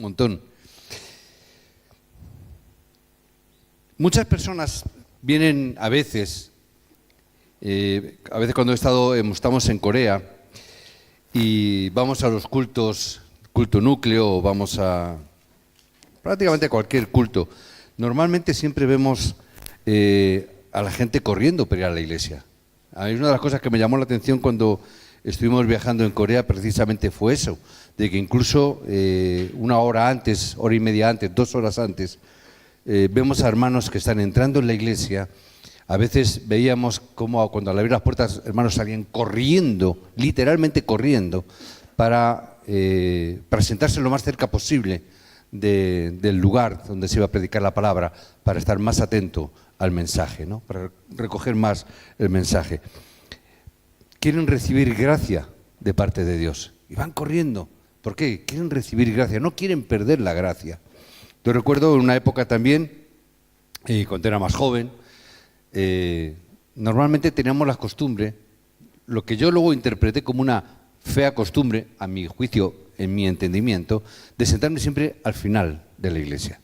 un montón. Muchas personas vienen a veces cuando estamos en Corea y vamos a los cultos, culto núcleo, o vamos a prácticamente cualquier culto. Normalmente siempre vemos a la gente corriendo para ir a la iglesia. A mí una de las cosas que me llamó la atención cuando estuvimos viajando en Corea precisamente fue eso, de que incluso una hora antes, hora y media antes, 2 horas antes, vemos a hermanos que están entrando en la iglesia. A veces veíamos cómo cuando al abrir las puertas, hermanos salían corriendo, literalmente corriendo, para sentarse lo más cerca posible del lugar donde se iba a predicar la palabra, para estar más atento al mensaje, ¿no? Para recoger más el mensaje. Quieren recibir gracia de parte de Dios y van corriendo. ¿Por qué? Quieren recibir gracia, no quieren perder la gracia. Yo recuerdo en una época también, cuando era más joven, normalmente teníamos la costumbre, lo que yo luego interpreté como una fea costumbre, a mi juicio, en mi entendimiento, de sentarme siempre al final de la iglesia.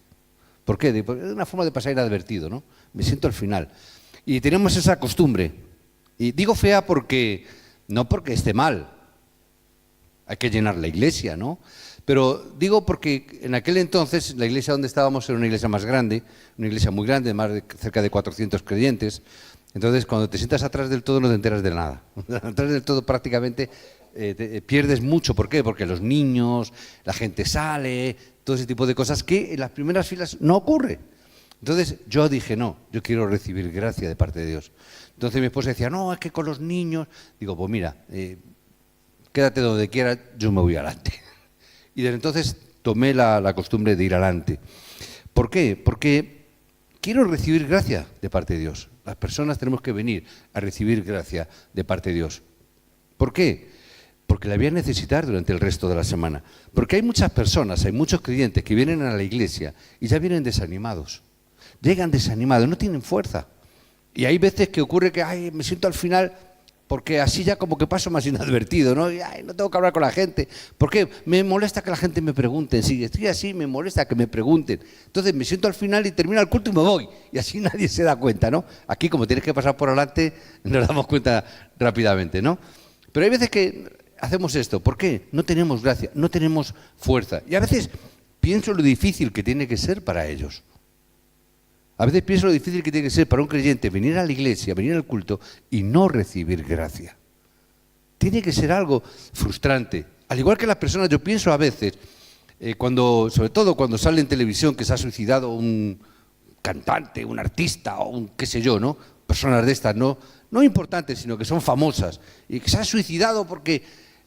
¿Por qué? Porque es una forma de pasar inadvertido, ¿no? Me siento al final. Y teníamos esa costumbre. Y digo fea porque, no porque esté mal, hay que llenar la iglesia, ¿no? Pero digo porque en aquel entonces la iglesia donde estábamos era una iglesia más grande, una iglesia muy grande, cerca de 400 creyentes. Entonces cuando te sientas atrás del todo no te enteras de nada. Atrás del todo prácticamente te pierdes mucho. ¿Por qué? Porque los niños, la gente sale, todo ese tipo de cosas que en las primeras filas no ocurre. Entonces yo dije, no, yo quiero recibir gracia de parte de Dios. Entonces mi esposa decía, no, es que con los niños. Digo, pues mira, quédate donde quieras, yo me voy adelante. Y desde entonces tomé la costumbre de ir adelante. ¿Por qué? Porque quiero recibir gracia de parte de Dios. Las personas tenemos que venir a recibir gracia de parte de Dios. ¿Por qué? Porque la voy a necesitar durante el resto de la semana. Porque hay muchas personas, hay muchos creyentes que vienen a la iglesia y ya vienen desanimados. Llegan desanimados, no tienen fuerza. Y hay veces que ocurre que me siento al final porque así ya como que paso más inadvertido, ¿no? Y, no tengo que hablar con la gente. ¿Por qué? Me molesta que la gente me pregunte. Si estoy así, me molesta que me pregunten. Entonces me siento al final y termino el culto y me voy. Y así nadie se da cuenta, ¿no? Aquí, como tienes que pasar por adelante, nos damos cuenta rápidamente, ¿no? Pero hay veces que hacemos esto. ¿Por qué? No tenemos gracia, no tenemos fuerza. Y a veces pienso lo difícil que tiene que ser para ellos. A veces pienso lo difícil que tiene que ser para un creyente venir a la iglesia, venir al culto y no recibir gracia. Tiene que ser algo frustrante. Al igual que las personas, yo pienso a veces, sobre todo cuando sale en televisión que se ha suicidado un cantante, un artista o un qué sé yo, ¿no? Personas de estas, no importantes, sino que son famosas y que se ha suicidado porque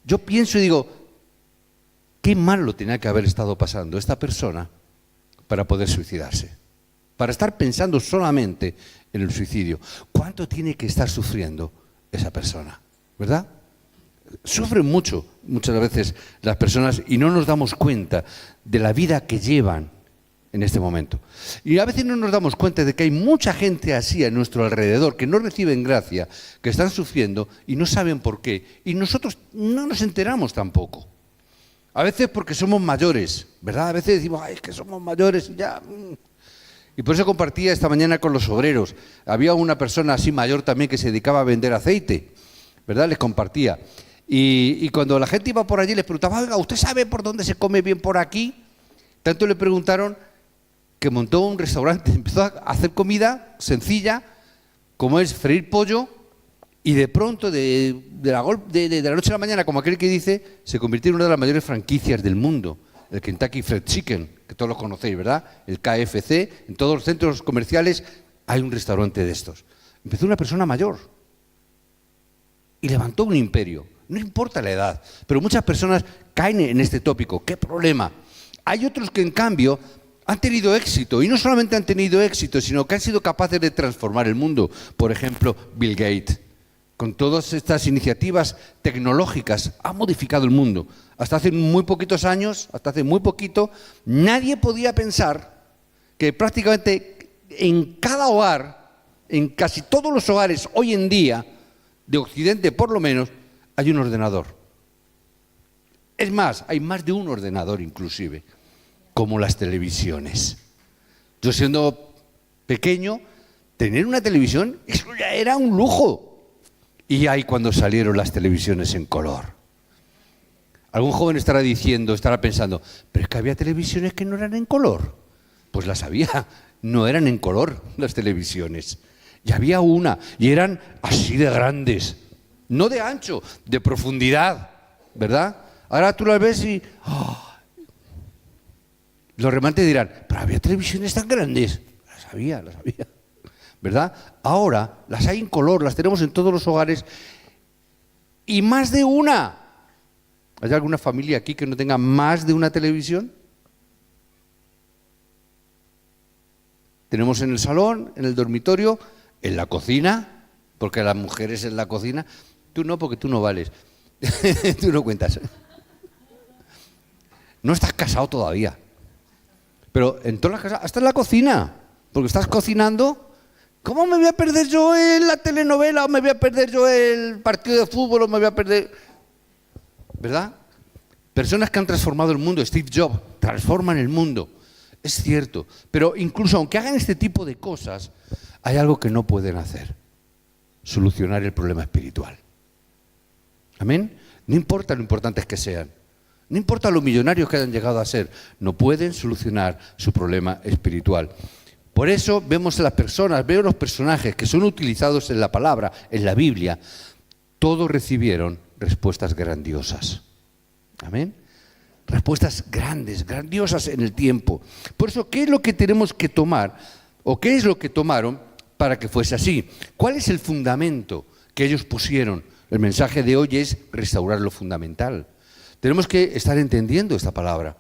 yo pienso y digo, qué mal lo tenía que haber estado pasando esta persona para poder suicidarse. Para estar pensando solamente en el suicidio. ¿Cuánto tiene que estar sufriendo esa persona? ¿Verdad? Sufren mucho, muchas veces las personas y no nos damos cuenta de la vida que llevan en este momento. Y a veces no nos damos cuenta de que hay mucha gente así a nuestro alrededor que no reciben gracia, que están sufriendo y no saben por qué. Y nosotros no nos enteramos tampoco. A veces porque somos mayores, ¿verdad? A veces decimos, es que somos mayores y ya... Y por eso compartía esta mañana con los obreros. Había una persona así mayor también que se dedicaba a vender aceite, ¿verdad? Les compartía. Y cuando la gente iba por allí les preguntaba, oiga, ¿usted sabe por dónde se come bien por aquí? Tanto le preguntaron que montó un restaurante, empezó a hacer comida sencilla, como es freír pollo, y de pronto, de la noche a la mañana, como aquel que dice, se convirtió en una de las mayores franquicias del mundo. El Kentucky Fried Chicken, que todos lo conocéis, ¿verdad? El KFC, en todos los centros comerciales hay un restaurante de estos. Empezó una persona mayor y levantó un imperio. No importa la edad, pero muchas personas caen en este tópico. ¿Qué problema? Hay otros que, en cambio, han tenido éxito, y no solamente han tenido éxito, sino que han sido capaces de transformar el mundo. Por ejemplo, Bill Gates. Con todas estas iniciativas tecnológicas, ha modificado el mundo. Hasta hace muy poquitos años, hasta hace muy poquito, nadie podía pensar que prácticamente en cada hogar, en casi todos los hogares hoy en día, de Occidente por lo menos, hay un ordenador. Es más, hay más de un ordenador inclusive. como las televisiones. Yo siendo pequeño, tener una televisión, eso ya era un lujo. Y ahí cuando salieron las televisiones en color. Algún joven estará diciendo, estará pensando, pero es que había televisiones que no eran en color. Pues las había, no eran en color las televisiones. Y había una, y eran así de grandes, no de ancho, de profundidad, ¿verdad? Ahora tú las ves y los remantes dirán, pero había televisiones tan grandes. Las había, ¿verdad? Ahora las hay en color, las tenemos en todos los hogares y más de una. ¿Hay alguna familia aquí que no tenga más de una televisión? Tenemos en el salón, en el dormitorio, en la cocina, porque las mujeres en la cocina. Tú no, porque tú no vales. Tú no cuentas. No estás casado todavía. Pero en todas las casas, hasta en la cocina, porque estás cocinando. ¿Cómo me voy a perder yo en la telenovela? ¿O me voy a perder yo el partido de fútbol? ¿O me voy a perder...? ¿Verdad? Personas que han transformado el mundo. Steve Jobs transforman el mundo. Es cierto. Pero incluso aunque hagan este tipo de cosas, hay algo que no pueden hacer. Solucionar el problema espiritual. ¿Amén? No importa lo importantes que sean. No importa lo millonarios que hayan llegado a ser. No pueden solucionar su problema espiritual. Por eso vemos a las personas, veo los personajes que son utilizados en la palabra, en la Biblia. Todos recibieron respuestas grandiosas. Amén. Respuestas grandes, grandiosas en el tiempo. Por eso, ¿qué es lo que tenemos que tomar? ¿O qué es lo que tomaron para que fuese así? ¿Cuál es el fundamento que ellos pusieron? El mensaje de hoy es restaurar lo fundamental. Tenemos que estar entendiendo esta palabra.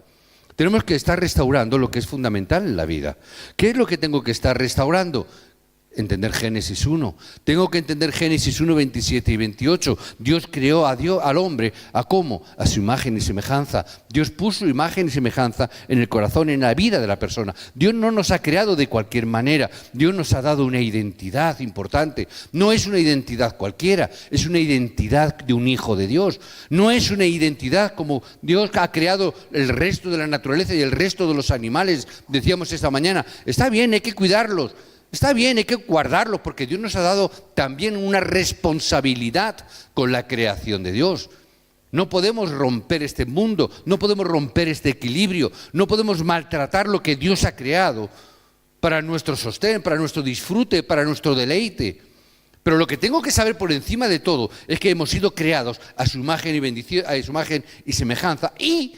Tenemos que estar restaurando lo que es fundamental en la vida. ¿Qué es lo que tengo que estar restaurando? Entender Génesis 1. Tengo que entender Génesis 1, 27 y 28. Dios creó al hombre, ¿a cómo? A su imagen y semejanza. Dios puso imagen y semejanza en el corazón, en la vida de la persona. Dios no nos ha creado de cualquier manera. Dios nos ha dado una identidad importante. No es una identidad cualquiera, es una identidad de un hijo de Dios. No es una identidad como Dios ha creado el resto de la naturaleza y el resto de los animales. Decíamos esta mañana, está bien, hay que cuidarlos. Está bien, hay que guardarlos porque Dios nos ha dado también una responsabilidad con la creación de Dios. No podemos romper este mundo, no podemos romper este equilibrio, no podemos maltratar lo que Dios ha creado para nuestro sostén, para nuestro disfrute, para nuestro deleite. Pero lo que tengo que saber por encima de todo es que hemos sido creados a su imagen y bendición, a su imagen y semejanza, y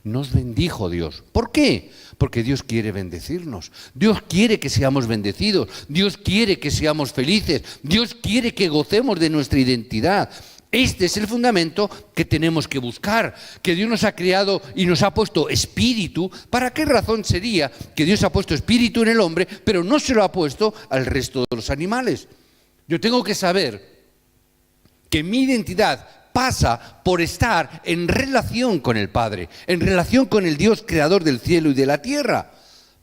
nos bendijo Dios. ¿Por qué? Porque Dios quiere bendecirnos. Dios quiere que seamos bendecidos. Dios quiere que seamos felices. Dios quiere que gocemos de nuestra identidad. Este es el fundamento que tenemos que buscar. Que Dios nos ha creado y nos ha puesto espíritu. ¿Para qué razón sería que Dios ha puesto espíritu en el hombre, pero no se lo ha puesto al resto de los animales? Yo tengo que saber que mi identidad pasa por estar en relación con el Padre, en relación con el Dios creador del cielo y de la tierra.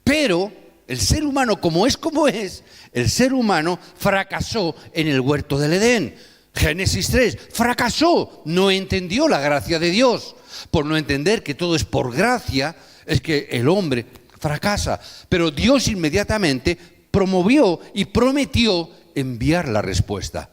Pero el ser humano, como es, el ser humano fracasó en el huerto del Edén. Génesis 3, fracasó, no entendió la gracia de Dios. Por no entender que todo es por gracia, es que el hombre fracasa. Pero Dios inmediatamente promovió y prometió enviar la respuesta.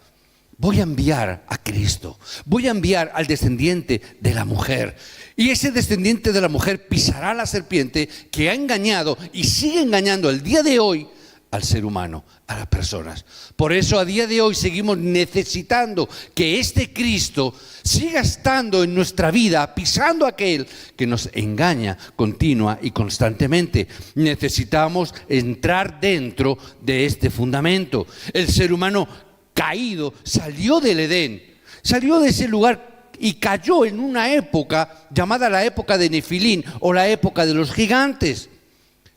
Voy a enviar a Cristo, voy a enviar al descendiente de la mujer. Y ese descendiente de la mujer pisará la serpiente que ha engañado y sigue engañando el día de hoy al ser humano, a las personas. Por eso a día de hoy seguimos necesitando que este Cristo siga estando en nuestra vida, pisando aquel que nos engaña continua y constantemente. Necesitamos entrar dentro de este fundamento. El ser humano caído salió del Edén, salió de ese lugar y cayó en una época llamada la época de Nefilín o la época de los gigantes.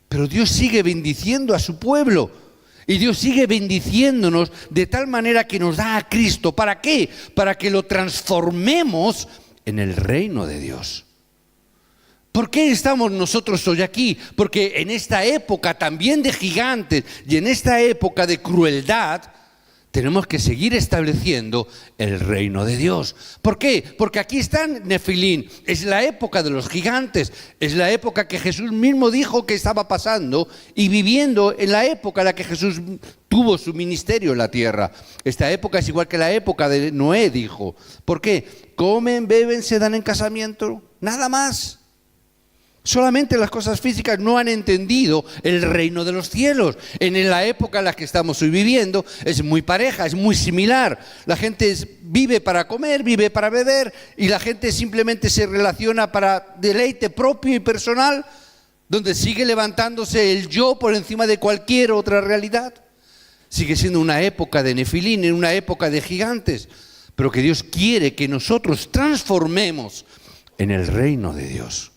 Pero Dios sigue bendiciendo a su pueblo y Dios sigue bendiciéndonos de tal manera que nos da a Cristo. ¿Para qué? Para que lo transformemos en el reino de Dios. ¿Por qué estamos nosotros hoy aquí? Porque en esta época también de gigantes y en esta época de crueldad, Tenemos que seguir estableciendo el reino de Dios. ¿Por qué? Porque aquí están Nefilín. Es la época de los gigantes. Es la época que Jesús mismo dijo que estaba pasando y viviendo en la época en la que Jesús tuvo su ministerio en la tierra. Esta época es igual que la época de Noé, dijo. ¿Por qué? Comen, beben, se dan en casamiento. Nada más. Solamente las cosas físicas no han entendido el reino de los cielos. En la época en la que estamos hoy viviendo es muy pareja, es muy similar. La gente vive para comer, vive para beber y la gente simplemente se relaciona para deleite propio y personal, donde sigue levantándose el yo por encima de cualquier otra realidad. Sigue siendo una época de Nefilín, una época de gigantes, pero que Dios quiere que nosotros transformemos en el reino de Dios.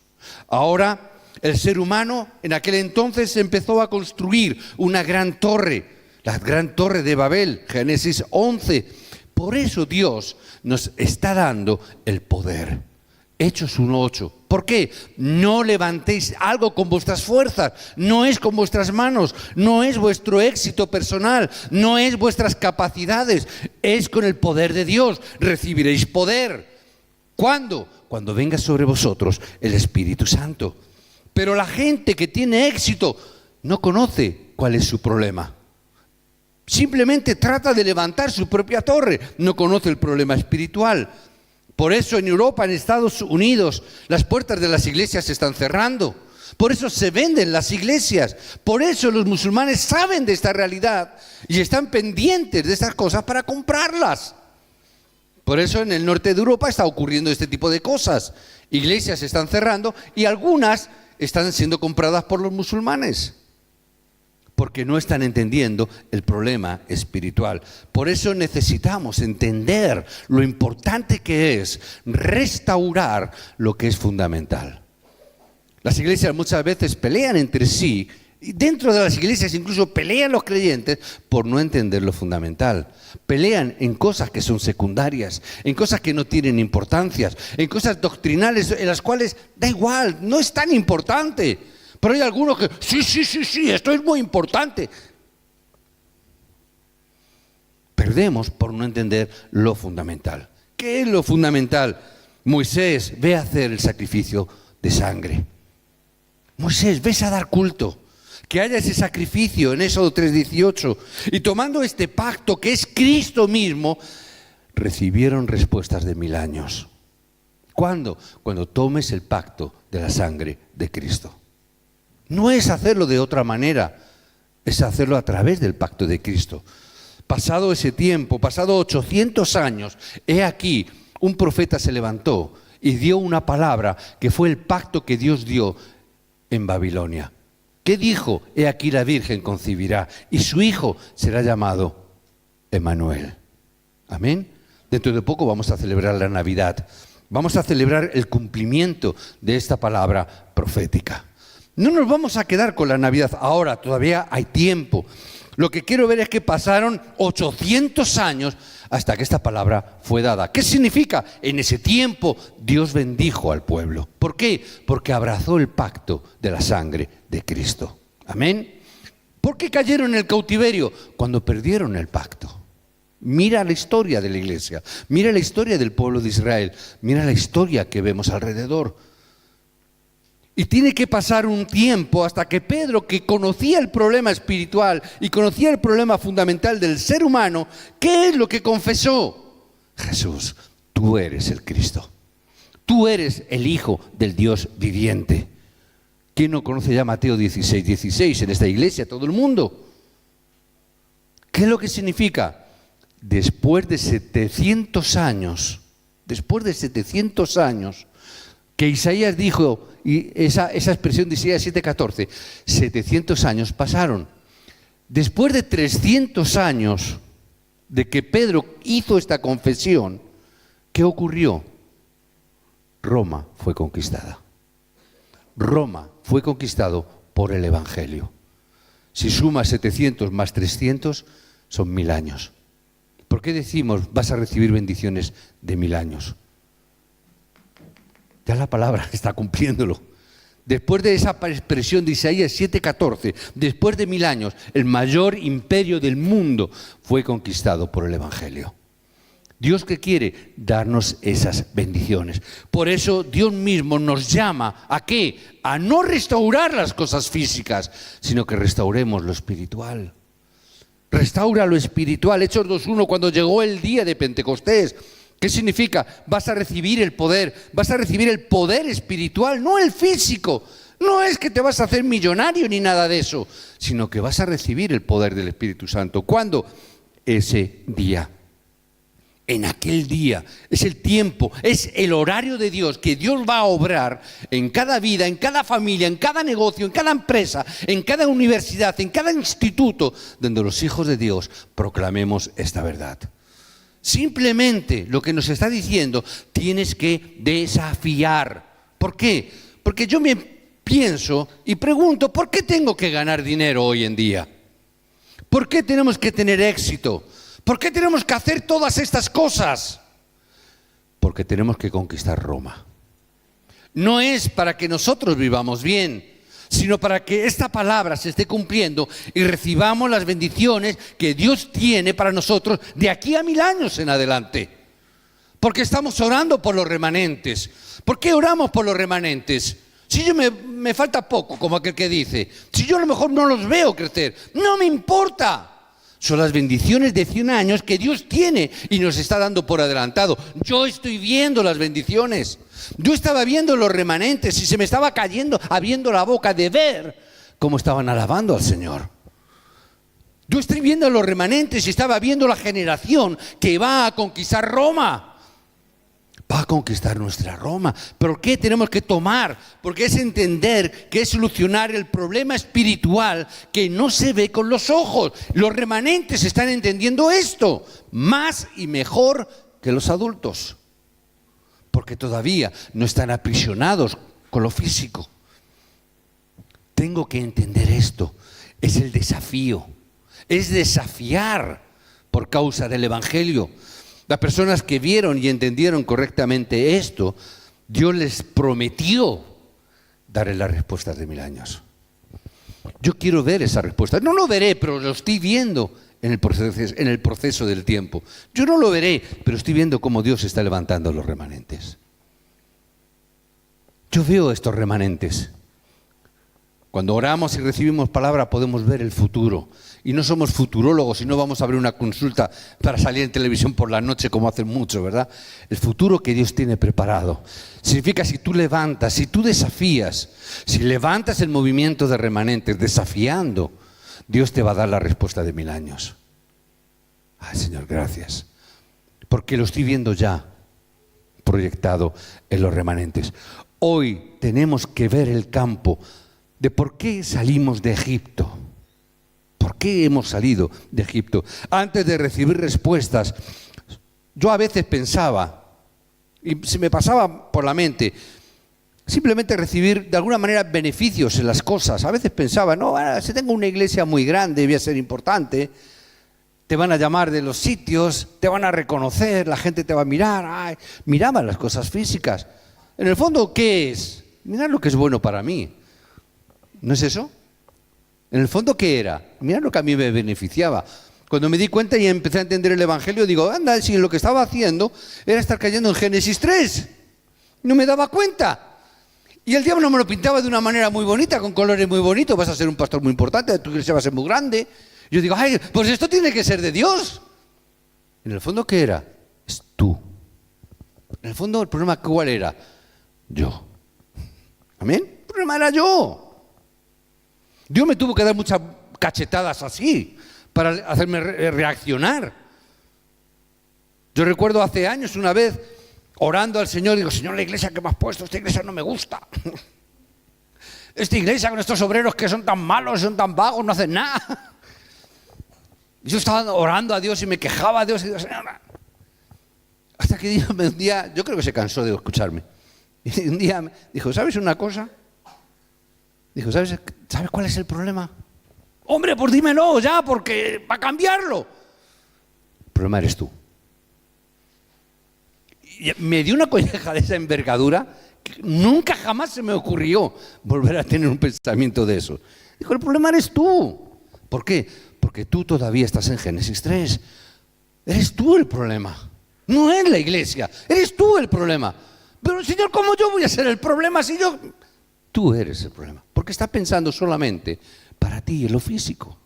Ahora, el ser humano en aquel entonces empezó a construir una gran torre, la gran torre de Babel, Génesis 11. Por eso Dios nos está dando el poder. Hechos 1:8. ¿Por qué? No levantéis algo con vuestras fuerzas, no es con vuestras manos, no es vuestro éxito personal, no es vuestras capacidades, es con el poder de Dios. Recibiréis poder. ¿Cuándo? Cuando venga sobre vosotros el Espíritu Santo. Pero la gente que tiene éxito no conoce cuál es su problema. Simplemente trata de levantar su propia torre, no conoce el problema espiritual. Por eso en Europa, en Estados Unidos, las puertas de las iglesias se están cerrando. Por eso se venden las iglesias. Por eso los musulmanes saben de esta realidad y están pendientes de estas cosas para comprarlas. Por eso en el norte de Europa está ocurriendo este tipo de cosas. Iglesias se están cerrando y algunas están siendo compradas por los musulmanes, porque no están entendiendo el problema espiritual. Por eso necesitamos entender lo importante que es restaurar lo que es fundamental. Las iglesias muchas veces pelean entre sí. Y dentro de las iglesias incluso pelean los creyentes por no entender lo fundamental. Pelean en cosas que son secundarias, en cosas que no tienen importancia, en cosas doctrinales en las cuales da igual, no es tan importante. Pero hay algunos que, sí, esto es muy importante. Perdemos por no entender lo fundamental. ¿Qué es lo fundamental? Moisés, ve a hacer el sacrificio de sangre. Moisés, ves a dar culto. Que haya ese sacrificio en Éxodo 3:18. Y tomando este pacto que es Cristo mismo, recibieron respuestas de 1000 años. ¿Cuándo? Cuando tomes el pacto de la sangre de Cristo. No es hacerlo de otra manera, es hacerlo a través del pacto de Cristo. Pasado ese tiempo, pasado 800 años, he aquí, un profeta se levantó y dio una palabra que fue el pacto que Dios dio en Babilonia. ¿Qué dijo? He aquí la Virgen concebirá y su hijo será llamado Emmanuel. Amén. Dentro de poco vamos a celebrar la Navidad. Vamos a celebrar el cumplimiento de esta palabra profética. No nos vamos a quedar con la Navidad ahora, todavía hay tiempo. Lo que quiero ver es que pasaron 800 años hasta que esta palabra fue dada. ¿Qué significa? En ese tiempo Dios bendijo al pueblo. ¿Por qué? Porque abrazó el pacto de la sangre de Cristo. Amén. ¿Por qué cayeron en el cautiverio? Cuando perdieron el pacto. Mira la historia de la iglesia, mira la historia del pueblo de Israel, mira la historia que vemos alrededor. Y tiene que pasar un tiempo hasta que Pedro, que conocía el problema espiritual y conocía el problema fundamental del ser humano, ¿qué es lo que confesó? Jesús, tú eres el Cristo. Tú eres el Hijo del Dios viviente. ¿Quién no conoce ya Mateo 16:16 en esta iglesia? Todo el mundo. ¿Qué es lo que significa? Después de 700 años, que Isaías dijo, y esa expresión de Isaías 7:14, 700 años pasaron. Después de 300 años de que Pedro hizo esta confesión, ¿qué ocurrió? Roma fue conquistada. Roma fue conquistado por el Evangelio. Si sumas 700 más 300, son 1000 años. ¿Por qué decimos vas a recibir bendiciones de 1000 años? Ya la palabra está cumpliéndolo. Después de esa expresión de Isaías 7:14, después de 1000 años, el mayor imperio del mundo fue conquistado por el Evangelio. Dios, ¿qué quiere? Darnos esas bendiciones. Por eso Dios mismo nos llama ¿a qué? A no restaurar las cosas físicas, sino que restauremos lo espiritual. Restaura lo espiritual. Hechos 2:1, cuando llegó el día de Pentecostés. ¿Qué significa? Vas a recibir el poder espiritual, no el físico. No es que te vas a hacer millonario ni nada de eso, sino que vas a recibir el poder del Espíritu Santo. ¿Cuándo? Ese día. En aquel día. Es el tiempo, es el horario de Dios, que Dios va a obrar en cada vida, en cada familia, en cada negocio, en cada empresa, en cada universidad, en cada instituto, donde los hijos de Dios proclamemos esta verdad. Simplemente lo que nos está diciendo, tienes que desafiar. ¿Por qué? Porque yo me pienso y pregunto, ¿por qué tengo que ganar dinero hoy en día? ¿Por qué tenemos que tener éxito? ¿Por qué tenemos que hacer todas estas cosas? Porque tenemos que conquistar Roma. No es para que nosotros vivamos bien, sino para que esta palabra se esté cumpliendo y recibamos las bendiciones que Dios tiene para nosotros de aquí a 1000 años en adelante. Porque estamos orando por los remanentes. ¿Por qué oramos por los remanentes? Si yo me falta poco, como aquel que dice, si yo a lo mejor no los veo crecer, no me importa. Son las bendiciones de 100 años que Dios tiene y nos está dando por adelantado. Yo estoy viendo las bendiciones. Yo estaba viendo los remanentes y se me estaba cayendo, abriendo la boca de ver cómo estaban alabando al Señor. Yo estoy viendo los remanentes y estaba viendo la generación que va a conquistar Roma. Va a conquistar nuestra Roma. ¿Pero qué tenemos que tomar? Porque es entender que es solucionar el problema espiritual que no se ve con los ojos. Los remanentes están entendiendo esto más y mejor que los adultos. Porque todavía no están aprisionados con lo físico. Tengo que entender esto. Es el desafío. Es desafiar por causa del Evangelio. Las personas que vieron y entendieron correctamente esto, Dios les prometió darles las respuestas de 1000 años. Yo quiero ver esa respuesta. No lo veré, pero lo estoy viendo en el proceso del tiempo. Yo no lo veré, pero estoy viendo cómo Dios está levantando los remanentes. Yo veo estos remanentes. Cuando oramos y recibimos palabra podemos ver el futuro. Y no somos futurólogos y no vamos a abrir una consulta para salir en televisión por la noche como hacen muchos, ¿verdad? El futuro que Dios tiene preparado. Significa si tú levantas, si tú desafías, si levantas el movimiento de remanentes desafiando, Dios te va a dar la respuesta de 1000 años. Ay, Señor, gracias. Porque lo estoy viendo ya proyectado en los remanentes. Hoy tenemos que ver el campo de por qué salimos de Egipto. ¿Por qué hemos salido de Egipto? Antes de recibir respuestas, yo a veces pensaba, y se me pasaba por la mente, simplemente recibir de alguna manera beneficios en las cosas. A veces pensaba, no, si tengo una iglesia muy grande, voy a ser importante, te van a llamar de los sitios, te van a reconocer, la gente te va a mirar. Ay, miraba las cosas físicas. En el fondo, ¿qué es? Mirad lo que es bueno para mí. ¿No es eso? En el fondo, ¿qué era? Mirad lo que a mí me beneficiaba. Cuando me di cuenta y empecé a entender el Evangelio, digo, anda, si lo que estaba haciendo era estar cayendo en Génesis 3. No me daba cuenta. Y el diablo me lo pintaba de una manera muy bonita, con colores muy bonitos. Vas a ser un pastor muy importante, tu iglesia va a ser muy grande. Yo digo, ay, pues esto tiene que ser de Dios. En el fondo, ¿qué era? Es tú. En el fondo, el problema, ¿cuál era? Yo. ¿Amén? El problema era yo. Dios me tuvo que dar muchas cachetadas así para hacerme reaccionar. Yo recuerdo hace años una vez orando al Señor, digo, Señor, la iglesia que me has puesto, esta iglesia no me gusta. Esta iglesia con estos obreros que son tan malos, son tan vagos, no hacen nada. Yo estaba orando a Dios y me quejaba a Dios y digo, Señor, hasta que un día, yo creo que se cansó de escucharme. Y un día me dijo, ¿sabes una cosa? Dijo, ¿sabes cuál es el problema? Hombre, pues dímelo ya, porque para cambiarlo. El problema eres tú. Y me dio una colleja de esa envergadura Nunca jamás se me ocurrió volver a tener un pensamiento de eso. Dijo, el problema eres tú. ¿Por qué? Porque tú todavía estás en Génesis 3. Eres tú el problema. No es la iglesia, eres tú el problema. Pero Señor, ¿cómo yo voy a ser el problema si yo...? Tú eres el problema. Porque estás pensando solamente para ti en lo físico.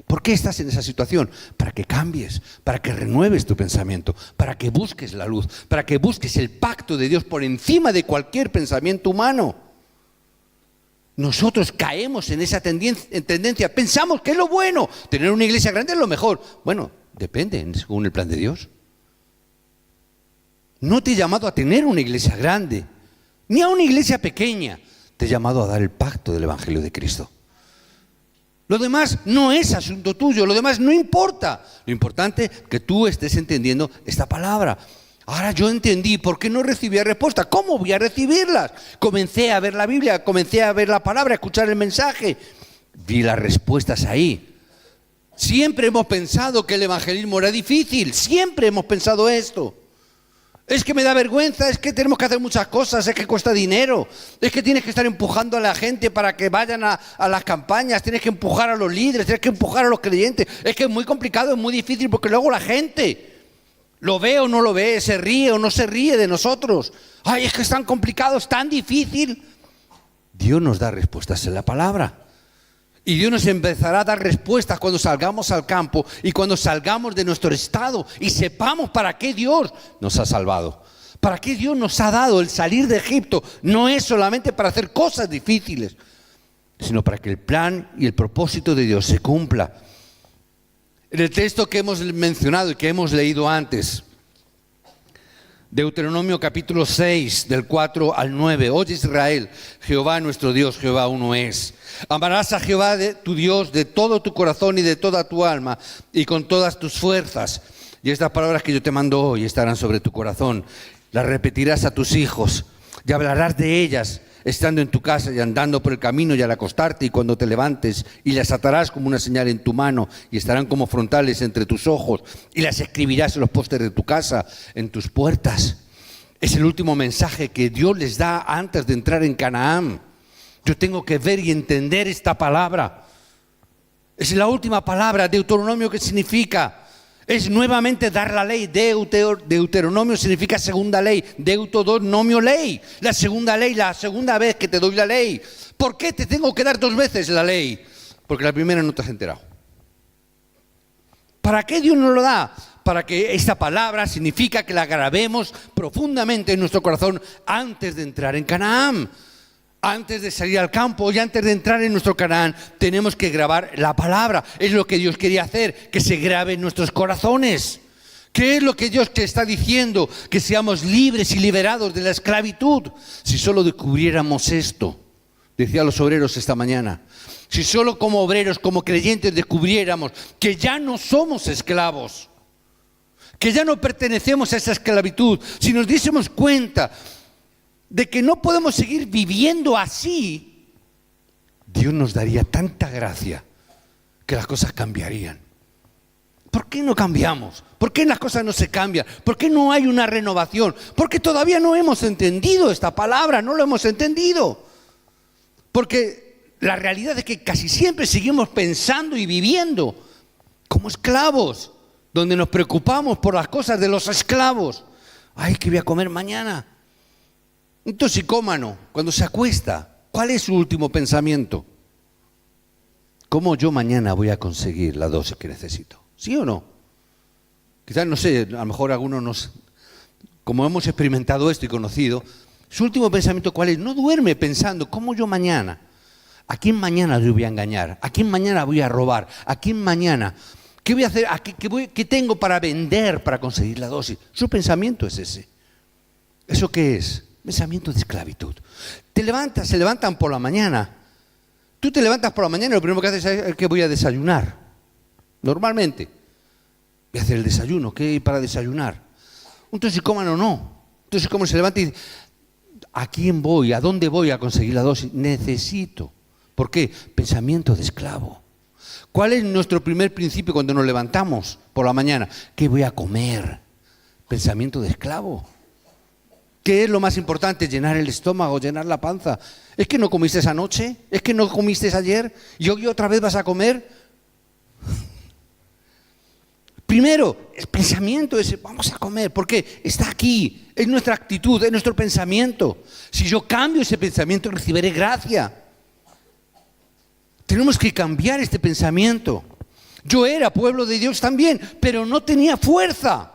¿Por qué estás en esa situación? Para que cambies, para que renueves tu pensamiento, para que busques la luz, para que busques el pacto de Dios por encima de cualquier pensamiento humano. Nosotros caemos en esa tendencia, pensamos que es lo bueno, tener una iglesia grande es lo mejor. Bueno, depende, según el plan de Dios. No te he llamado a tener una iglesia grande, ni a una iglesia pequeña. Te he llamado a dar el pacto del Evangelio de Cristo. Lo demás no es asunto tuyo, lo demás no importa. Lo importante es que tú estés entendiendo esta palabra. Ahora yo entendí por qué no recibía respuesta. ¿Cómo voy a recibirlas? Comencé a ver la Biblia, comencé a ver la palabra, a escuchar el mensaje. Vi las respuestas ahí. Siempre hemos pensado que el evangelismo era difícil, siempre hemos pensado esto. Es que me da vergüenza, es que tenemos que hacer muchas cosas, es que cuesta dinero, es que tienes que estar empujando a la gente para que vayan a las campañas, tienes que empujar a los líderes, tienes que empujar a los creyentes. Es que es muy complicado, es muy difícil porque luego la gente lo ve o no lo ve, se ríe o no se ríe de nosotros. Ay, es que es tan complicado, es tan difícil. Dios nos da respuestas en la palabra. Y Dios nos empezará a dar respuestas cuando salgamos al campo y cuando salgamos de nuestro estado y sepamos para qué Dios nos ha salvado. Para qué Dios nos ha dado el salir de Egipto. No es solamente para hacer cosas difíciles, sino para que el plan y el propósito de Dios se cumpla. En el texto que hemos mencionado y que hemos leído antes, Deuteronomio capítulo 6, del 4 al 9. Oye Israel, Jehová nuestro Dios, Jehová uno es. Amarás a Jehová tu Dios de todo tu corazón y de toda tu alma y con todas tus fuerzas. Y estas palabras que yo te mando hoy estarán sobre tu corazón. Las repetirás a tus hijos y hablarás de ellas estando en tu casa y andando por el camino y al acostarte y cuando te levantes, y las atarás como una señal en tu mano y estarán como frontales entre tus ojos y las escribirás en los postes de tu casa, en tus puertas. Es el último mensaje que Dios les da antes de entrar en Canaán. Yo tengo que ver y entender esta palabra. Es la última palabra, Deuteronomio, ¿qué significa? Es nuevamente dar la ley. Deuteronomio significa segunda ley. Deuteronomio, ley. La segunda ley, la segunda vez que te doy la ley. ¿Por qué te tengo que dar 2 veces la ley? Porque la primera no te has enterado. ¿Para qué Dios nos lo da? Para que esta palabra significa que la grabemos profundamente en nuestro corazón antes de entrar en Canaán. Antes de salir al campo y antes de entrar en nuestro Canaán, tenemos que grabar la palabra. Es lo que Dios quería hacer, que se grabe en nuestros corazones. ¿Qué es lo que Dios te está diciendo? Que seamos libres y liberados de la esclavitud. Si solo descubriéramos esto, decía a los obreros esta mañana, si solo como obreros, como creyentes descubriéramos que ya no somos esclavos, que ya no pertenecemos a esa esclavitud, si nos diésemos cuenta de que no podemos seguir viviendo así, Dios nos daría tanta gracia que las cosas cambiarían. ¿Por qué no cambiamos? ¿Por qué las cosas no se cambian? ¿Por qué no hay una renovación? Porque todavía no hemos entendido esta palabra, no lo hemos entendido. Porque la realidad es que casi siempre seguimos pensando y viviendo como esclavos, donde nos preocupamos por las cosas de los esclavos. Ay, ¿qué voy a comer mañana? Un toxicómano, cuando se acuesta, ¿cuál es su último pensamiento? ¿Cómo yo mañana voy a conseguir la dosis que necesito? ¿Sí o no? Quizás, no sé, a lo mejor algunos como hemos experimentado esto y conocido, su último pensamiento, ¿cuál es? No duerme pensando, ¿cómo yo mañana? ¿A quién mañana yo voy a engañar? ¿A quién mañana voy a robar? ¿A quién mañana? ¿Qué voy a hacer? ¿Qué tengo para vender para conseguir la dosis? Su pensamiento es ese. ¿Eso qué es? Pensamiento de esclavitud. Se levantan por la mañana. Tú te levantas por la mañana y lo primero que haces es que voy a desayunar. Normalmente. Voy a hacer el desayuno. ¿Qué hay para desayunar? Un toxicómano no. Un toxicómano se levanta y dice, ¿a quién voy? ¿A dónde voy a conseguir la dosis? Necesito. ¿Por qué? Pensamiento de esclavo. ¿Cuál es nuestro primer principio cuando nos levantamos por la mañana? ¿Qué voy a comer? Pensamiento de esclavo. ¿Qué es lo más importante? Llenar el estómago, llenar la panza. ¿Es que no comiste esa noche? ¿Es que no comiste ayer? ¿Y hoy otra vez vas a comer? Primero, el pensamiento es, vamos a comer, porque está aquí, es nuestra actitud, es nuestro pensamiento. Si yo cambio ese pensamiento, recibiré gracia. Tenemos que cambiar este pensamiento. Yo era pueblo de Dios también, pero no tenía fuerza.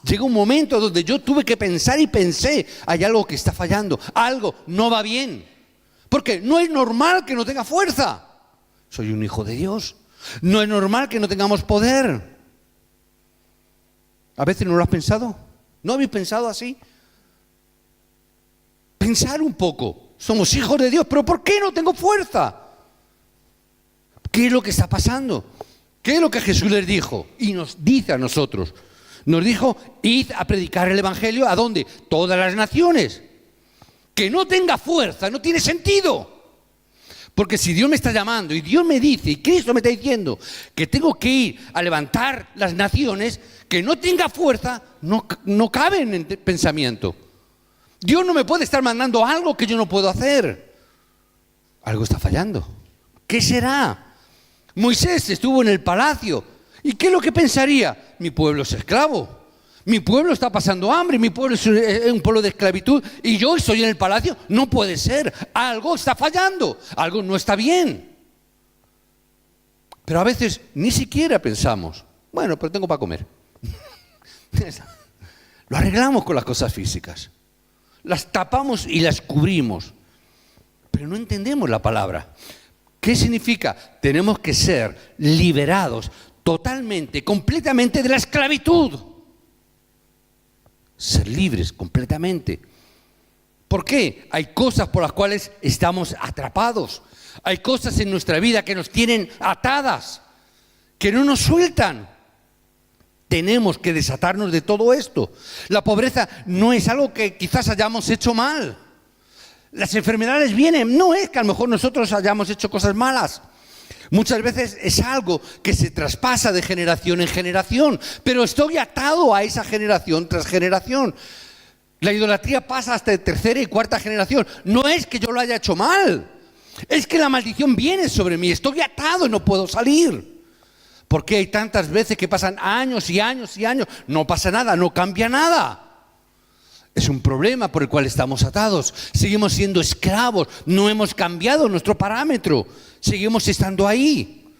Llegó un momento donde yo tuve que pensar y pensé, hay algo que está fallando, algo no va bien. Porque no es normal que no tenga fuerza. Soy un hijo de Dios. No es normal que no tengamos poder. ¿A veces no lo has pensado? ¿No habéis pensado así? Pensar un poco. Somos hijos de Dios, pero ¿por qué no tengo fuerza? ¿Qué es lo que está pasando? ¿Qué es lo que Jesús les dijo? Y nos dice a nosotros. Nos dijo, id a predicar el evangelio, ¿a dónde? Todas las naciones. Que no tenga fuerza, no tiene sentido. Porque si Dios me está llamando y Dios me dice, y Cristo me está diciendo que tengo que ir a levantar las naciones, que no tenga fuerza, no cabe en el pensamiento. Dios no me puede estar mandando algo que yo no puedo hacer. Algo está fallando. ¿Qué será? Moisés estuvo en el palacio. ¿Y qué es lo que pensaría? Mi pueblo es esclavo, mi pueblo está pasando hambre, mi pueblo es un pueblo de esclavitud y yo estoy en el palacio. No puede ser, algo está fallando, algo no está bien. Pero a veces ni siquiera pensamos, bueno, pero tengo para comer. Lo arreglamos con las cosas físicas, las tapamos y las cubrimos, pero no entendemos la palabra. ¿Qué significa? Tenemos que ser liberados totalmente, completamente de la esclavitud. Ser libres completamente. ¿Por qué? Hay cosas por las cuales estamos atrapados. Hay cosas en nuestra vida que nos tienen atadas, que no nos sueltan. Tenemos que desatarnos de todo esto. La pobreza no es algo que quizás hayamos hecho mal. Las enfermedades vienen, no es que a lo mejor nosotros hayamos hecho cosas malas. Muchas veces es algo que se traspasa de generación en generación, pero estoy atado a esa generación tras generación. La idolatría pasa hasta tercera y cuarta generación. No es que yo lo haya hecho mal, es que la maldición viene sobre mí, estoy atado y no puedo salir. Porque hay tantas veces que pasan años y años y años, no pasa nada, no cambia nada. Es un problema por el cual estamos atados. Seguimos siendo esclavos, no hemos cambiado nuestro parámetro, seguimos estando ahí.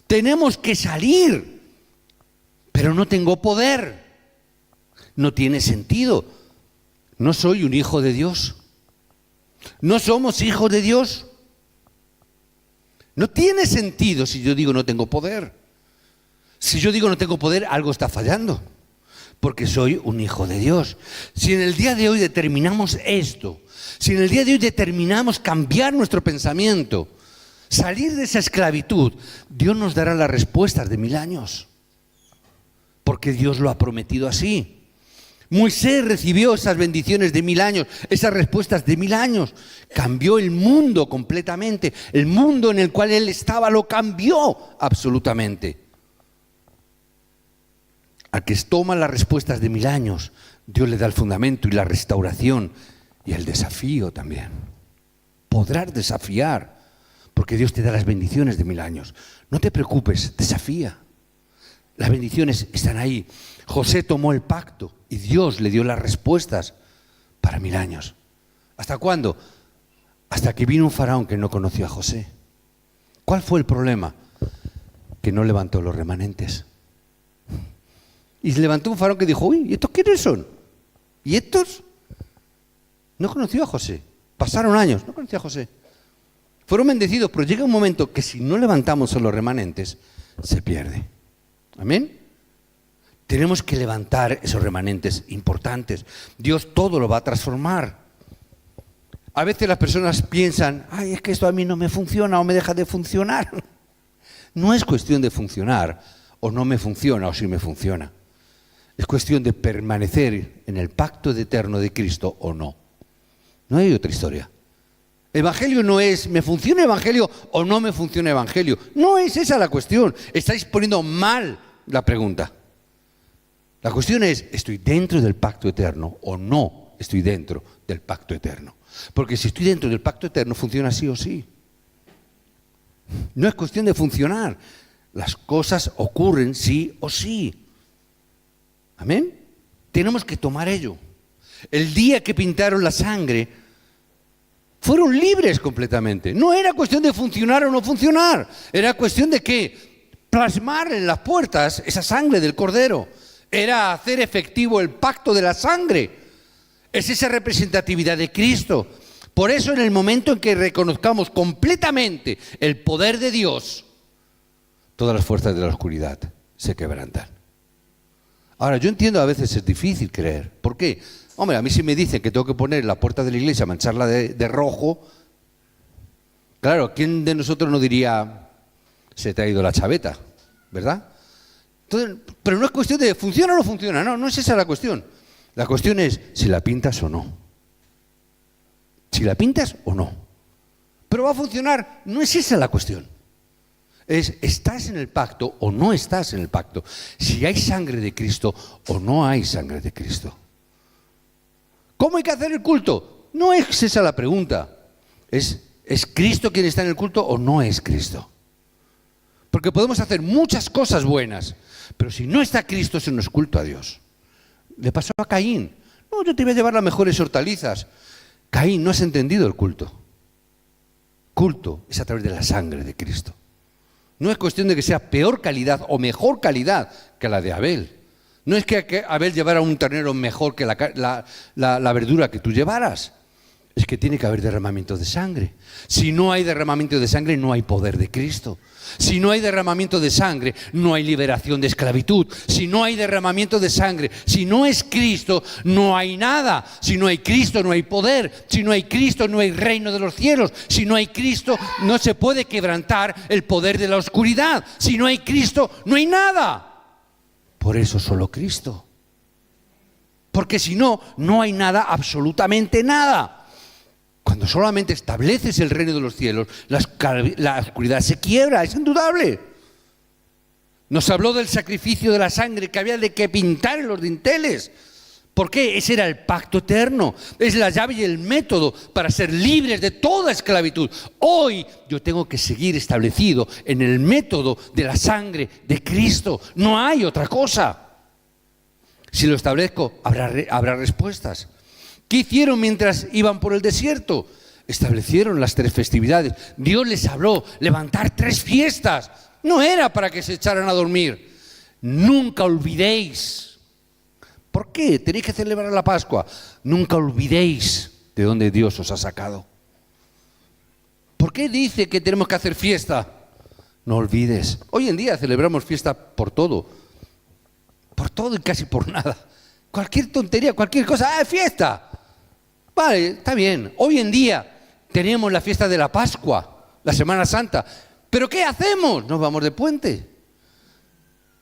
Tenemos que salir, pero no tengo poder. No tiene sentido. No soy un hijo de Dios. No somos hijos de Dios. No tiene sentido si yo digo no tengo poder. Si yo digo no tengo poder, algo está fallando. Porque soy un hijo de Dios. Si en el día de hoy determinamos esto, si en el día de hoy determinamos cambiar nuestro pensamiento, salir de esa esclavitud, Dios nos dará las respuestas de 1000 años. Porque Dios lo ha prometido así. Moisés recibió esas bendiciones de 1000 años, esas respuestas de 1000 años. Cambió el mundo completamente. El mundo en el cual él estaba lo cambió absolutamente. Al que toma las respuestas de 1000 años, Dios le da el fundamento y la restauración y el desafío también. Podrás desafiar, porque Dios te da las bendiciones de 1000 años. No te preocupes, desafía. Las bendiciones están ahí. José tomó el pacto y Dios le dio las respuestas para 1000 años. ¿Hasta cuándo? Hasta que vino un faraón que no conoció a José. ¿Cuál fue el problema? Que no levantó los remanentes. Y se levantó un faraón que dijo, uy, ¿y estos quiénes son? ¿Y estos? No conoció a José. Pasaron años, no conoció a José. Fueron bendecidos, pero llega un momento que si no levantamos a los remanentes, se pierde. ¿Amén? Tenemos que levantar esos remanentes importantes. Dios todo lo va a transformar. A veces las personas piensan, ay, es que esto a mí no me funciona o me deja de funcionar. No es cuestión de funcionar o no me funciona o sí me funciona. Es cuestión de permanecer en el pacto eterno de Cristo o no. No hay otra historia. Evangelio no es, ¿me funciona el Evangelio o no me funciona el Evangelio? No es esa la cuestión. Estáis poniendo mal la pregunta. La cuestión es, ¿estoy dentro del pacto eterno o no estoy dentro del pacto eterno. Porque si estoy dentro del pacto eterno, funciona sí o sí. No es cuestión de funcionar. Las cosas ocurren sí o sí. ¿Amén? Tenemos que tomar ello. El día que pintaron la sangre, fueron libres completamente. No era cuestión de funcionar o no funcionar. Era cuestión de que plasmar en las puertas esa sangre del Cordero. Era hacer efectivo el pacto de la sangre. Es esa representatividad de Cristo. Por eso en el momento en que reconozcamos completamente el poder de Dios, todas las fuerzas de la oscuridad se quebrantan. Ahora, yo entiendo a veces es difícil creer. ¿Por qué? Hombre, a mí si me dicen que tengo que poner la puerta de la iglesia, mancharla de rojo, claro, ¿quién de nosotros no diría, se te ha ido la chaveta, ¿verdad? Entonces, pero no es cuestión de funciona o no funciona, no es esa la cuestión. La cuestión es si la pintas o no. Si la pintas o no. Pero va a funcionar, no es esa la cuestión. Es, ¿estás en el pacto o no estás en el pacto? Si hay sangre de Cristo o no hay sangre de Cristo. ¿Cómo hay que hacer el culto? No es esa la pregunta. ¿Es Cristo quien está en el culto o no es Cristo? Porque podemos hacer muchas cosas buenas, pero si no está Cristo, eso no es culto a Dios. Le pasó a Caín. No, yo te voy a llevar las mejores hortalizas. Caín, no has entendido el culto. Culto es a través de la sangre de Cristo. No es cuestión de que sea peor calidad o mejor calidad que la de Abel. No es que Abel llevara un ternero mejor que la verdura que tú llevaras. Es que tiene que haber derramamiento de sangre. Si no hay derramamiento de sangre, no hay poder de Cristo. Si no hay derramamiento de sangre, no hay liberación de esclavitud. Si no hay derramamiento de sangre, si no es Cristo, no hay nada. Si no hay Cristo, no hay poder. Si no hay Cristo, no hay reino de los cielos. Si no hay Cristo, no se puede quebrantar el poder de la oscuridad. Si no hay Cristo, no hay nada. Por eso solo Cristo. Porque si no, no hay nada, absolutamente nada. Cuando solamente estableces el reino de los cielos, la oscuridad se quiebra, es indudable. Nos habló del sacrificio de la sangre que había de que pintar en los dinteles. ¿Por qué? Ese era el pacto eterno. Es la llave y el método para ser libres de toda esclavitud. Hoy yo tengo que seguir establecido en el método de la sangre de Cristo. No hay otra cosa. Si lo establezco, habrá respuestas. ¿Qué hicieron mientras iban por el desierto? Establecieron las 3 festividades. Dios les habló, levantar 3 fiestas. No era para que se echaran a dormir. Nunca olvidéis. ¿Por qué? Tenéis que celebrar la Pascua. Nunca olvidéis de dónde Dios os ha sacado. ¿Por qué dice que tenemos que hacer fiesta? No olvides. Hoy en día celebramos fiesta por todo. Por todo y casi por nada. Cualquier tontería, cualquier cosa. ¡Ah, fiesta! Vale, está bien. Hoy en día tenemos la fiesta de la Pascua, la Semana Santa. ¿Pero qué hacemos? Nos vamos de puente.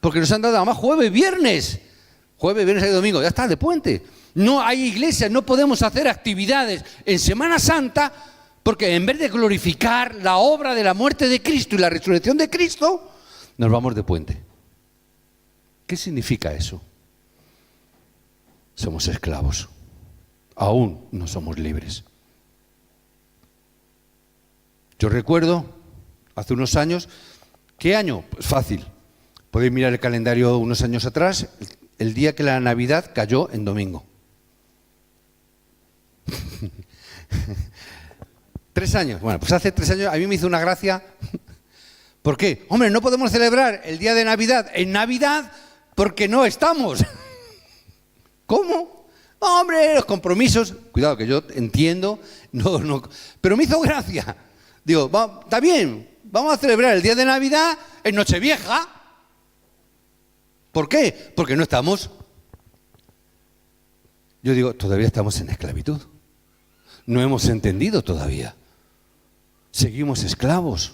Porque nos han dado además jueves, viernes y domingo. Ya está, de puente. No hay iglesias, no podemos hacer actividades en Semana Santa porque en vez de glorificar la obra de la muerte de Cristo y la resurrección de Cristo, nos vamos de puente. ¿Qué significa eso? Somos esclavos. Aún no somos libres. Yo recuerdo, hace unos años, ¿qué año? Pues fácil. Podéis mirar el calendario unos años atrás, el día que la Navidad cayó en domingo. 3 años. Bueno, pues hace 3 años a mí me hizo una gracia. ¿Por qué? Hombre, no podemos celebrar el día de Navidad en Navidad porque no estamos. ¿Cómo? Hombre, los compromisos, cuidado que yo entiendo, no, pero me hizo gracia. Digo, está bien, vamos a celebrar el día de Navidad en Nochevieja. ¿Por qué? Porque no estamos. Yo digo, todavía estamos en esclavitud. No hemos entendido todavía. Seguimos esclavos.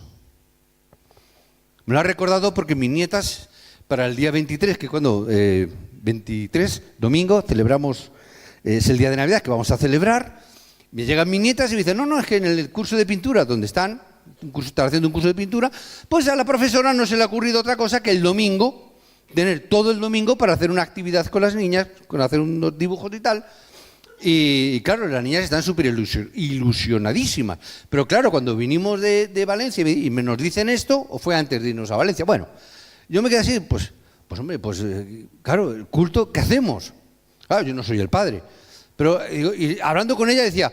Me lo ha recordado porque mis nietas, para el día 23, que cuando 23, domingo, celebramos. Es el día de Navidad que vamos a celebrar. Me llegan mis nietas y me dicen, no, es que en el curso de pintura donde están haciendo un curso de pintura, pues a la profesora no se le ha ocurrido otra cosa que el domingo, tener todo el domingo para hacer una actividad con las niñas, con hacer unos dibujos y tal. Y claro, las niñas están súper ilusionadísimas. Pero claro, cuando vinimos de Valencia y nos dicen esto, o fue antes de irnos a Valencia, bueno, yo me quedé así, hombre, claro, el culto, ¿qué hacemos? Claro, yo no soy el padre. Pero y hablando con ella decía,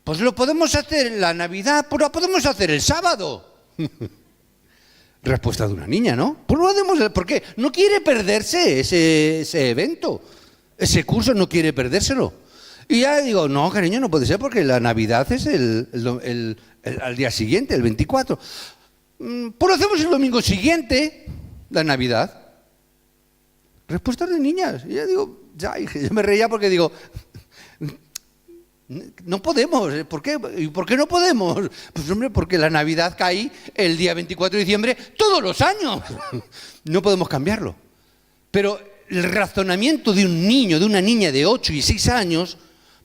pues lo podemos hacer en la Navidad, pues lo podemos hacer el sábado. Respuesta de una niña, ¿no? Pues lo hacemos, ¿por qué? No quiere perderse ese evento, ese curso no quiere perdérselo. Y ya digo, no, cariño, no puede ser porque la Navidad es al día siguiente, el 24. Pues lo hacemos el domingo siguiente, la Navidad. Respuestas de niñas. Y ya digo, yo me reía porque digo, no podemos. ¿Por qué? ¿Y por qué no podemos? Pues hombre, porque la Navidad cae el día 24 de diciembre todos los años. No podemos cambiarlo. Pero el razonamiento de un niño, de una niña de 8 y 6 años,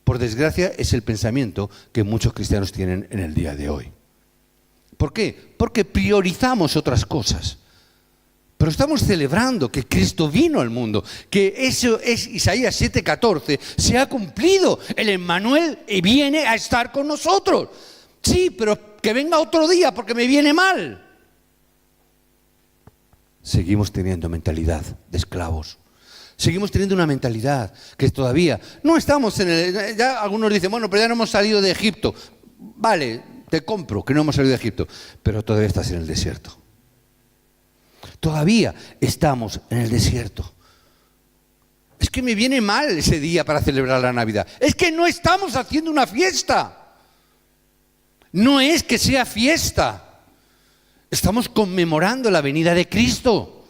por desgracia, es el pensamiento que muchos cristianos tienen en el día de hoy. ¿Por qué? Porque priorizamos otras cosas. Pero estamos celebrando que Cristo vino al mundo, que eso es Isaías 7:14, se ha cumplido. El Emmanuel viene a estar con nosotros. Sí, pero que venga otro día porque me viene mal. Seguimos teniendo mentalidad de esclavos. Seguimos teniendo una mentalidad que todavía no estamos ya algunos dicen, bueno, pero ya no hemos salido de Egipto. Vale, te compro que no hemos salido de Egipto, pero todavía estás en el desierto. Todavía estamos en el desierto. Es que me viene mal ese día para celebrar la Navidad. Es que no estamos haciendo una fiesta. No es que sea fiesta. Estamos conmemorando la venida de Cristo.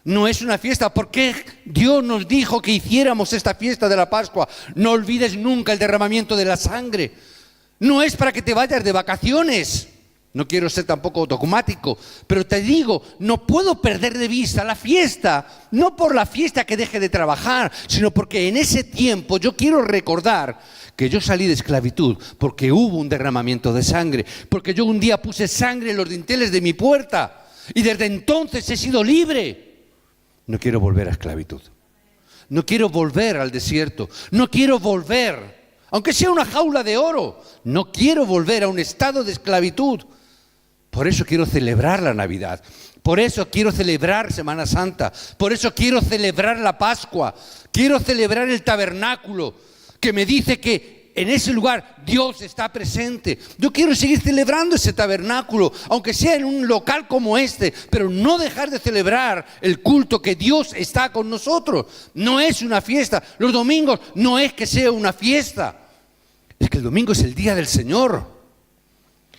No es una fiesta. ¿Por qué Dios nos dijo que hiciéramos esta fiesta de la Pascua? No olvides nunca el derramamiento de la sangre. No es para que te vayas de vacaciones. No quiero ser tampoco dogmático, pero te digo, no puedo perder de vista la fiesta, no por la fiesta que deje de trabajar, sino porque en ese tiempo yo quiero recordar que yo salí de esclavitud porque hubo un derramamiento de sangre, porque yo un día puse sangre en los dinteles de mi puerta y desde entonces he sido libre. No quiero volver a esclavitud, no quiero volver al desierto, no quiero volver, aunque sea una jaula de oro, no quiero volver a un estado de esclavitud. Por eso quiero celebrar la Navidad, por eso quiero celebrar Semana Santa, por eso quiero celebrar la Pascua, quiero celebrar el tabernáculo, que me dice que en ese lugar Dios está presente. Yo quiero seguir celebrando ese tabernáculo, aunque sea en un local como este, pero no dejar de celebrar el culto que Dios está con nosotros. No es una fiesta. Los domingos no es que sea una fiesta, es que el domingo es el día del Señor.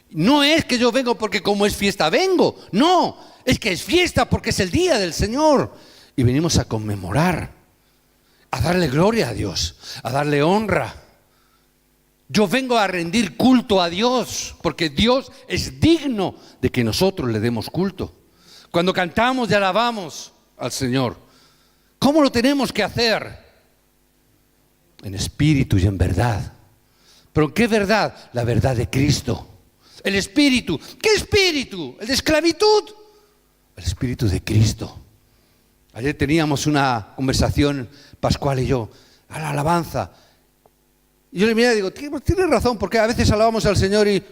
No es que yo vengo porque como es fiesta vengo, no, es que es fiesta porque es el día del Señor. Y venimos a conmemorar, a darle gloria a Dios, a darle honra. Yo vengo a rendir culto a Dios, porque Dios es digno de que nosotros le demos culto. Cuando cantamos y alabamos al Señor, ¿cómo lo tenemos que hacer? En espíritu y en verdad. ¿Pero qué verdad? La verdad de Cristo. El espíritu. ¿Qué espíritu? ¿El de esclavitud? El espíritu de Cristo. Ayer teníamos una conversación, Pascual y yo, a la alabanza. Y yo le miré y digo, tienes razón, porque a veces alabamos al Señor y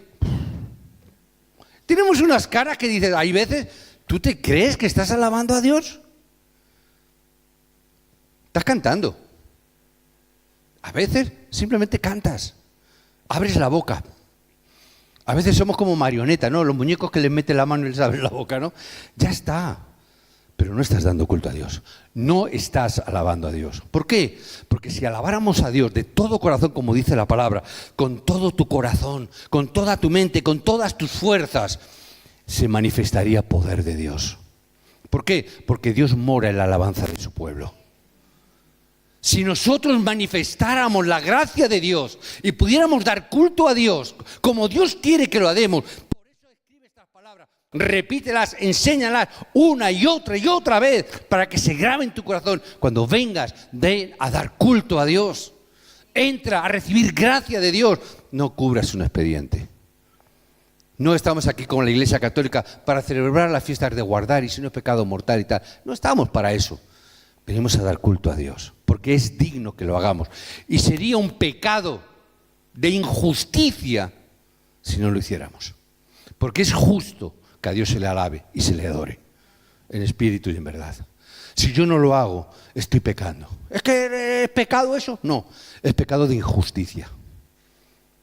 tenemos unas caras que dices, hay veces, ¿tú te crees que estás alabando a Dios? Estás cantando. A veces simplemente cantas, abres la boca. A veces somos como marionetas, ¿no? Los muñecos que les meten la mano y les abren la boca, ¿no? Ya está. Pero no estás dando culto a Dios, no estás alabando a Dios. ¿Por qué? Porque si alabáramos a Dios de todo corazón, como dice la palabra, con todo tu corazón, con toda tu mente, con todas tus fuerzas, se manifestaría poder de Dios. ¿Por qué? Porque Dios mora en la alabanza de su pueblo. Si nosotros manifestáramos la gracia de Dios y pudiéramos dar culto a Dios como Dios quiere que lo hagamos, por eso escribe estas palabras. Repítelas, enséñalas una y otra vez para que se grabe en tu corazón. Cuando vengas, ven a dar culto a Dios. Entra a recibir gracia de Dios. No cubras un expediente. No estamos aquí como la Iglesia Católica para celebrar las fiestas de guardar y si no es pecado mortal y tal. No estamos para eso. Venimos a dar culto a Dios, porque es digno que lo hagamos. Y sería un pecado de injusticia si no lo hiciéramos. Porque es justo que a Dios se le alabe y se le adore, en espíritu y en verdad. Si yo no lo hago, estoy pecando. ¿Es que es pecado eso? No, es pecado de injusticia.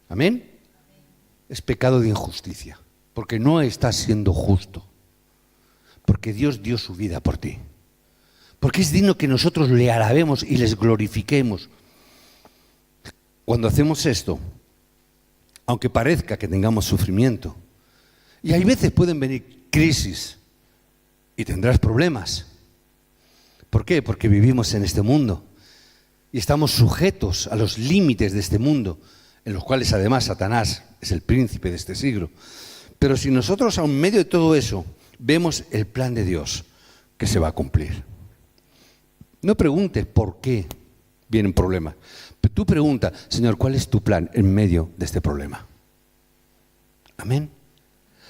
¿Amén? Es pecado de injusticia, porque no estás siendo justo. Porque Dios dio su vida por ti. Porque es digno que nosotros le alabemos y les glorifiquemos. Cuando hacemos esto, aunque parezca que tengamos sufrimiento, y hay veces pueden venir crisis y tendrás problemas. ¿Por qué? Porque vivimos en este mundo y estamos sujetos a los límites de este mundo, en los cuales además Satanás es el príncipe de este siglo. Pero si nosotros, aun en medio de todo eso, vemos el plan de Dios que se va a cumplir. No preguntes por qué vienen problemas, pero tú pregunta, Señor, ¿cuál es tu plan en medio de este problema? Amén.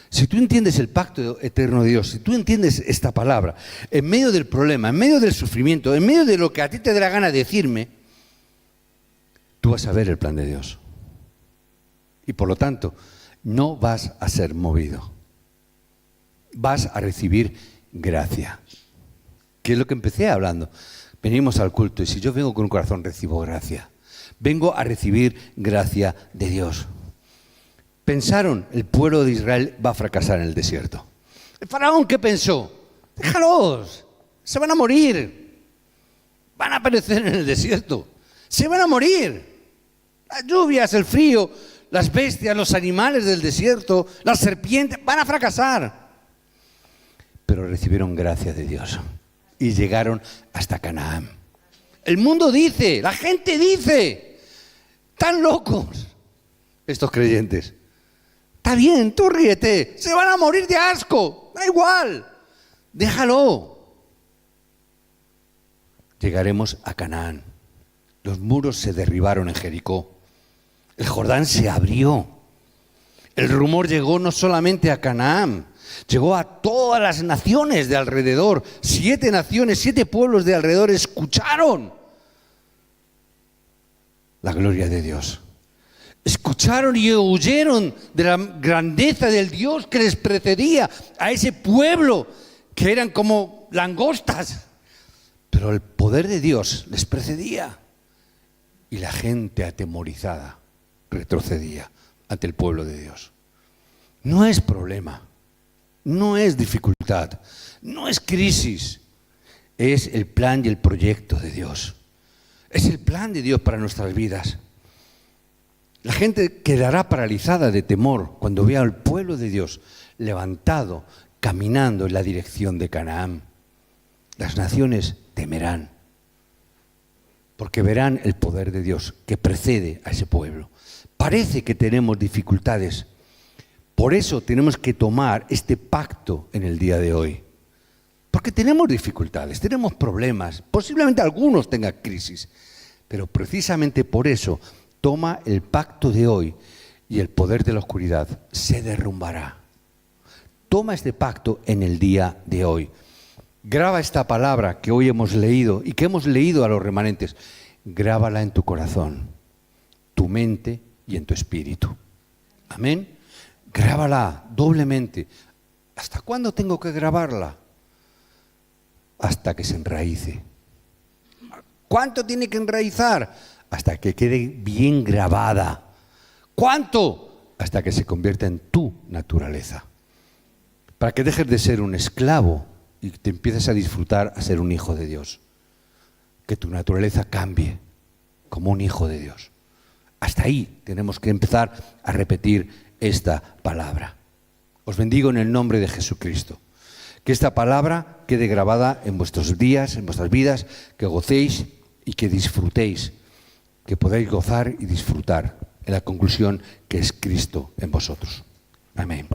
Si tú entiendes el pacto eterno de Dios, si tú entiendes esta palabra, en medio del problema, en medio del sufrimiento, en medio de lo que a ti te dé la gana decirme, tú vas a ver el plan de Dios. Y por lo tanto, no vas a ser movido. Vas a recibir gracia. Que es lo que empecé hablando. Venimos al culto y si yo vengo con un corazón, recibo gracia. Vengo a recibir gracia de Dios. Pensaron, el pueblo de Israel va a fracasar en el desierto. ¿El faraón qué pensó? Déjalos, se van a morir. Van a perecer en el desierto. Se van a morir. Las lluvias, el frío, las bestias, los animales del desierto, las serpientes, van a fracasar. Pero recibieron gracia de Dios y llegaron hasta Canaán. El mundo dice, la gente dice, están locos estos creyentes. Está bien, tú ríete, se van a morir de asco, da igual, déjalo. Llegaremos a Canaán. Los muros se derribaron en Jericó. El Jordán se abrió. El rumor llegó no solamente a Canaán, llegó a todas las naciones de alrededor. 7 naciones, 7 pueblos de alrededor escucharon la gloria de Dios. Escucharon y huyeron de la grandeza del Dios que les precedía a ese pueblo que eran como langostas. Pero el poder de Dios les precedía y la gente atemorizada retrocedía ante el pueblo de Dios. No es problema, no es dificultad, no es crisis, es el plan y el proyecto de Dios. Es el plan de Dios para nuestras vidas. La gente quedará paralizada de temor cuando vea al pueblo de Dios levantado, caminando en la dirección de Canaán. Las naciones temerán, porque verán el poder de Dios que precede a ese pueblo. Parece que tenemos dificultades, por eso tenemos que tomar este pacto en el día de hoy. Porque tenemos dificultades, tenemos problemas, posiblemente algunos tengan crisis, pero precisamente por eso toma el pacto de hoy y el poder de la oscuridad se derrumbará. Toma este pacto en el día de hoy. Graba esta palabra que hoy hemos leído y que hemos leído a los remanentes. Grábala en tu corazón, tu mente y en tu espíritu. Amén. Grábala doblemente. ¿Hasta cuándo tengo que grabarla? Hasta que se enraíce. ¿Cuánto tiene que enraizar? Hasta que quede bien grabada. ¿Cuánto? Hasta que se convierta en tu naturaleza. Para que dejes de ser un esclavo y te empieces a disfrutar a ser un hijo de Dios. Que tu naturaleza cambie como un hijo de Dios. Hasta ahí tenemos que empezar a repetir esta palabra. Os bendigo en el nombre de Jesucristo. Que esta palabra quede grabada en vuestros días, en vuestras vidas, que gocéis y que disfrutéis, que podáis gozar y disfrutar en la conclusión que es Cristo en vosotros. Amén.